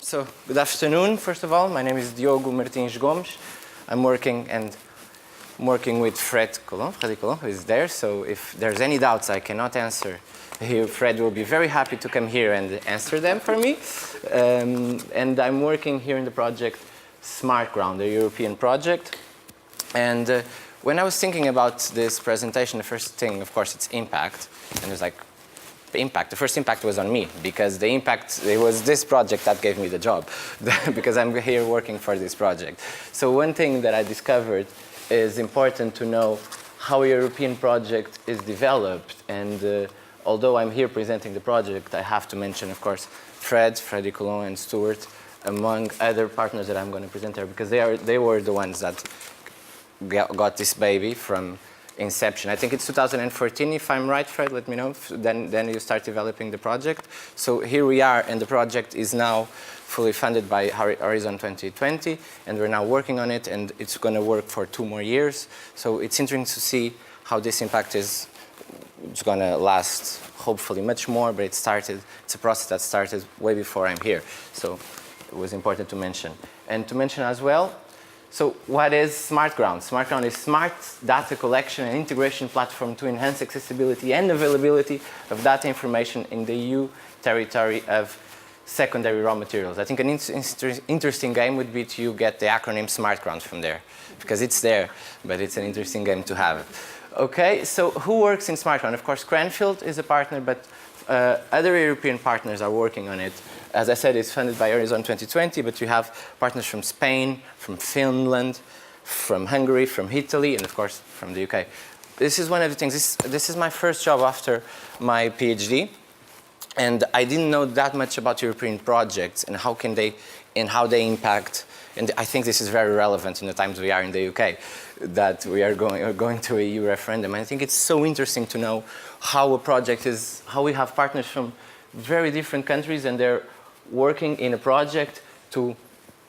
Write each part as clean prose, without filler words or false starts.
So, good afternoon, first of all. My name is Diogo Gomes. I'm working with Fred Colon, who is there. So if there's any doubts I cannot answer, Fred will be very happy to come here and answer them for me. And I'm working here in the project Smart Ground, a European project. And when I was thinking about this presentation, the first thing, of course, it's impact. And it's like, the first impact was on me, because it was this project that gave me the job, because I'm here working for this project. So one thing that I discovered is important to know how a European project is developed. And although I'm here presenting the project, I have to mention, of course, Freddy Colon and Stuart, among other partners that I'm going to present there, because they were the ones that got this baby from inception. I think it's 2014, if I'm right, Fred, let me know. Then you start developing the project. So here we are, and the project is now fully funded by Horizon 2020, and we're now working on it, and it's going to work for 2 more years. So it's interesting to see how this impact is going to last, hopefully much more, but it's a process that started way before I'm here. So it was important to mention. And to mention as well, so what is Smart Ground? Smart Ground is smart data collection and integration platform to enhance accessibility and availability of data information in the EU territory of secondary raw materials. I think an interesting game would be to get the acronym Smart Ground from there, because it's there, but it's an interesting game to have. Okay, so who works in Smart Ground? Of course, Cranfield is a partner, but other European partners are working on it. As I said, it's funded by Horizon 2020, but you have partners from Spain, from Finland, from Hungary, from Italy, and of course, from the UK. This is one of the things. This is my first job after my PhD, and I didn't know that much about European projects and how they impact. And I think this is very relevant in the times we are in the UK, that we are going to a EU referendum. I think it's so interesting to know how a project is, how we have partners from very different countries, and they're working in a project to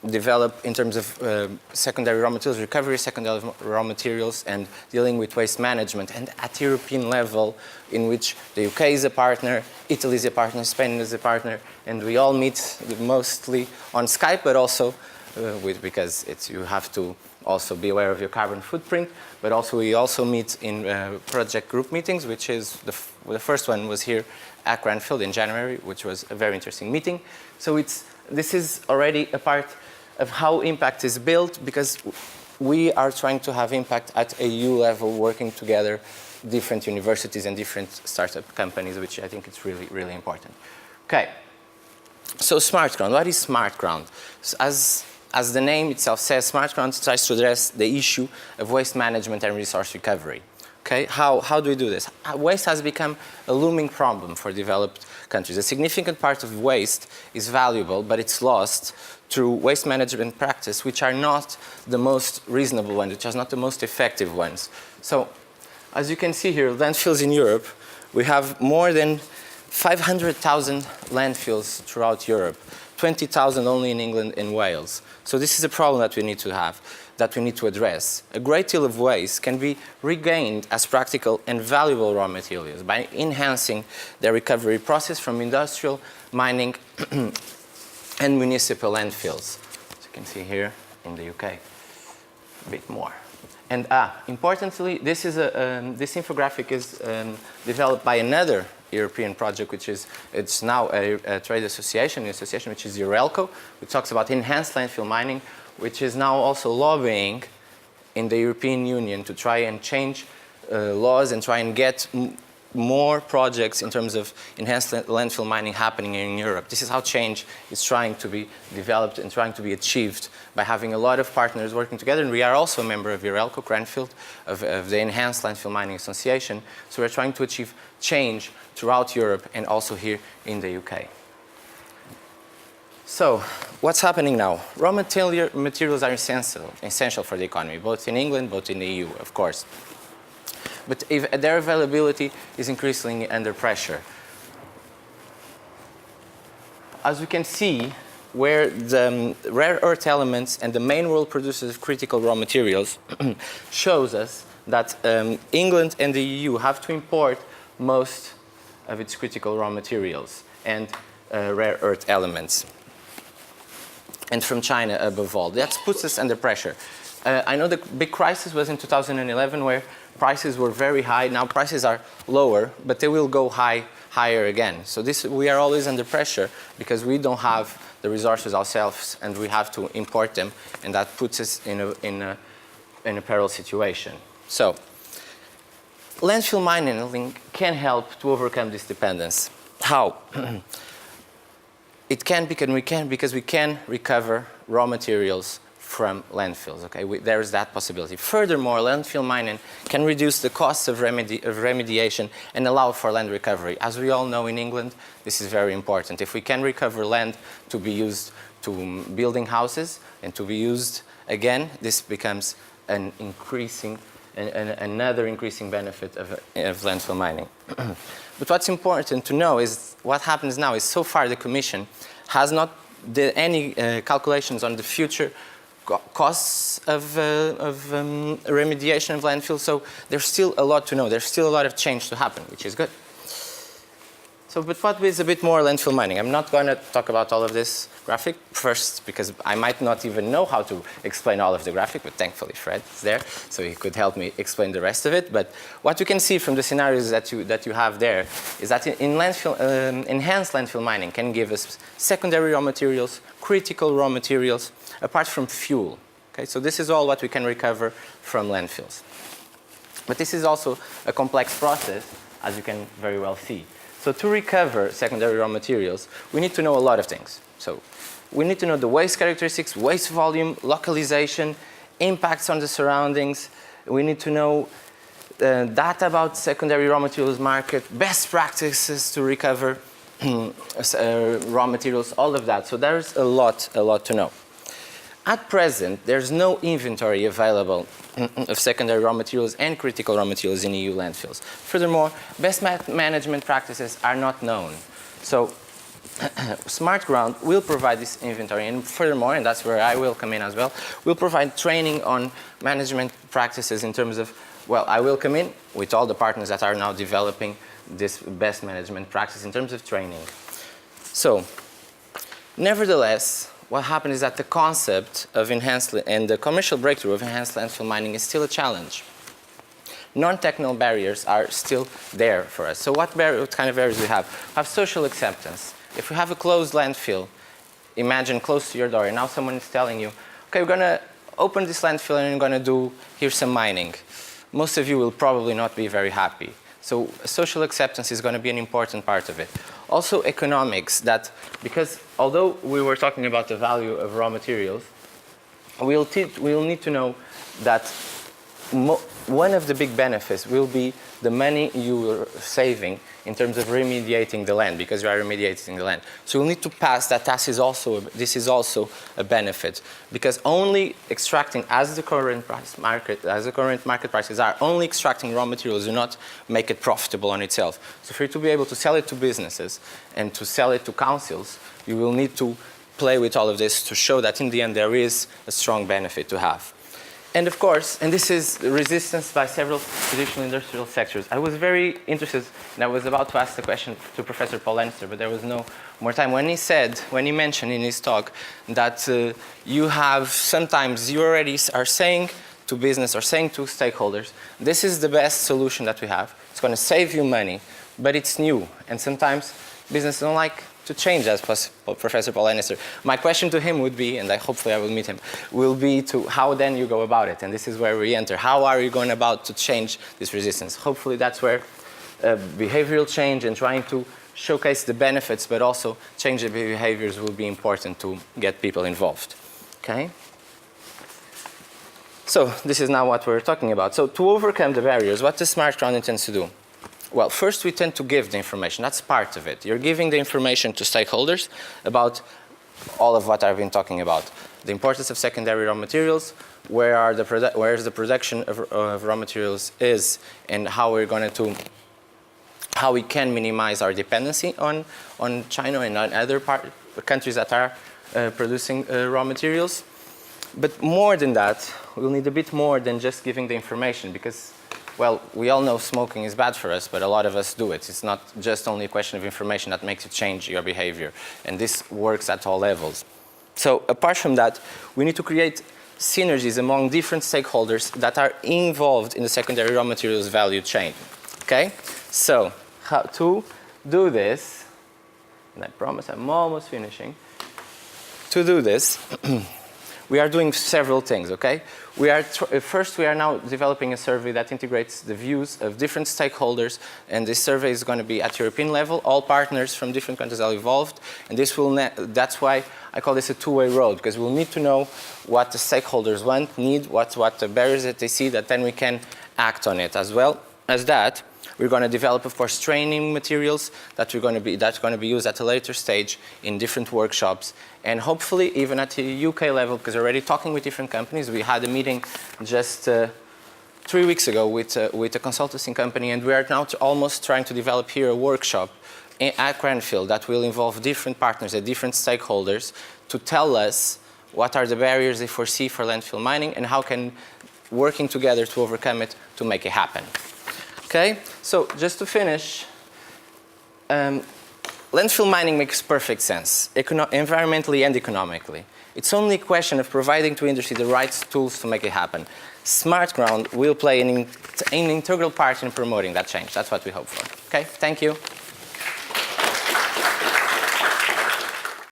develop in terms of secondary raw materials, recovery secondary raw materials, and dealing with waste management. And at European level, in which the UK is a partner, Italy is a partner, Spain is a partner, and we all meet mostly on Skype, but also because you have to also be aware of your carbon footprint, but also we also meet in project group meetings, which is the first one was here at Cranfield in January, which was a very interesting meeting. So this is already a part of how impact is built, because we are trying to have impact at a EU level, working together, different universities and different startup companies, which I think is really, really important. Okay, so Smart Ground. What is Smart Ground? So as the name itself says, Smart Ground tries to address the issue of waste management and resource recovery. Okay, how do we do this? Waste has become a looming problem for developed countries. A significant part of waste is valuable, but it's lost through waste management practice, which are not the most reasonable ones, which are not the most effective ones. So, as you can see here, landfills in Europe, we have more than 500,000 landfills throughout Europe, 20,000 only in England and Wales. So this is a problem that we need to have, that we need to address. A great deal of waste can be regained as practical and valuable raw materials by enhancing the recovery process from industrial, mining, and municipal landfills. As you can see here in the UK, a bit more. And importantly, this infographic is developed by another European project, it's now a trade association, which is EURELCO, which talks about enhanced landfill mining, which is now also lobbying in the European Union to try and change laws and try and get more projects in terms of enhanced landfill mining happening in Europe. This is how change is trying to be developed and trying to be achieved by having a lot of partners working together. And we are also a member of EURELCO, Cranfield, of the Enhanced Landfill Mining Association. So we're trying to achieve change throughout Europe and also here in the UK. So, what's happening now? Raw materials are essential for the economy, both in England, both in the EU, of course. But their availability is increasingly under pressure. As we can see, where the rare earth elements and the main world producers of critical raw materials shows us that England and the EU have to import most of its critical raw materials and rare earth elements. and from China above all. That puts us under pressure. I know the big crisis was in 2011 where prices were very high. Now prices are lower, but they will go higher again. So we are always under pressure because we don't have the resources ourselves and we have to import them, and that puts us in a peril situation. So landfill mining can help to overcome this dependence. How? It can because we can recover raw materials from landfills. Okay, there's that possibility. Furthermore, landfill mining can reduce the costs of remediation and allow for land recovery. As we all know in England, this is very important. If we can recover land to be used to building houses and to be used again, this becomes an another increasing benefit of landfill mining. But what's important to know is what happens now is so far the Commission has not did any calculations on the future costs of remediation of landfills, so there's still a lot to know. There's still a lot of change to happen, which is good. So, but what is a bit more landfill mining? I'm not going to talk about all of this graphic first because I might not even know how to explain all of the graphic, but thankfully Fred is there, so he could help me explain the rest of it. But what you can see from the scenarios that you have there is that enhanced landfill mining can give us secondary raw materials, critical raw materials, apart from fuel. Okay, so this is all what we can recover from landfills. But this is also a complex process, as you can very well see. So to recover secondary raw materials, we need to know a lot of things. So we need to know the waste characteristics, waste volume, localization, impacts on the surroundings. We need to know data about secondary raw materials market, best practices to recover raw materials, all of that. So there's a lot to know. At present, there's no inventory available of secondary raw materials and critical raw materials in EU landfills. Furthermore, best management practices are not known. So Smart Ground will provide this inventory, and furthermore, and that's where I will come in as well, we'll provide training on management practices in terms of, well, I will come in with all the partners that are now developing this best management practice in terms of training. So, nevertheless, what happened is that the concept of enhanced and the commercial breakthrough of enhanced landfill mining is still a challenge. Non-technical barriers are still there for us. So what kind of barriers do we have? We have social acceptance. If we have a closed landfill, imagine close to your door, and now someone is telling you, okay, we're going to open this landfill and we're going to here's some mining. Most of you will probably not be very happy. So social acceptance is going to be an important part of it. Also economics, that because although we were talking about the value of raw materials, we'll need to know that one of the big benefits will be the money you are saving in terms of remediating the land, because you are remediating the land. So you'll need to pass that this is also a benefit, because only extracting, as the current market prices are, only extracting raw materials do not make it profitable on itself. So for you to be able to sell it to businesses and to sell it to councils, you will need to play with all of this to show that in the end there is a strong benefit to have. And of course, and this is resistance by several traditional industrial sectors. I was very interested, and I was about to ask the question to Professor Paul Lannister, but there was no more time. When he mentioned in his talk that you already are saying to business or saying to stakeholders, this is the best solution that we have. It's going to save you money, but it's new. And sometimes businesses don't like to change, as Professor Paul Lannister. My question to him would be, and hopefully I will meet him, will be to how then you go about it. And this is where we enter. How are you going about to change this resistance? Hopefully that's where behavioral change and trying to showcase the benefits, but also change the behaviors will be important to get people involved. Okay? So this is now what we're talking about. So to overcome the barriers, what does Smart Ground intends to do? Well, first we tend to give the information. That's part of it. You're giving the information to stakeholders about all of what I've been talking about. The importance of secondary raw materials, where the production of raw materials is, and how we can minimize our dependency on China and on other countries that are producing raw materials. But more than that, we'll need a bit more than just giving the information, because well, we all know smoking is bad for us, but a lot of us do it. It's not just only a question of information that makes you change your behavior. And this works at all levels. So apart from that, we need to create synergies among different stakeholders that are involved in the secondary raw materials value chain. Okay? So how to do this, and I promise I'm almost finishing. To do this, we are doing several things, okay? First, we are now developing a survey that integrates the views of different stakeholders, and this survey is going to be at European level. All partners from different countries are involved, and that's why I call this a two-way road, because we'll need to know what the stakeholders want, need, what the barriers that they see, that then we can act on it. As well as that, we're going to develop, of course, training materials that's going to be used at a later stage in different workshops, and hopefully even at the UK level, because we're already talking with different companies. We had a meeting just 3 weeks ago with a consultancy company, and we are now almost trying to develop here a workshop at Cranfield that will involve different partners and different stakeholders to tell us what are the barriers they foresee for landfill mining and how can working together to overcome it to make it happen. Okay, so just to finish, landfill mining makes perfect sense, environmentally and economically. It's only a question of providing to industry the right tools to make it happen. Smart ground will play an integral part in promoting that change. That's what we hope for. Okay, thank you.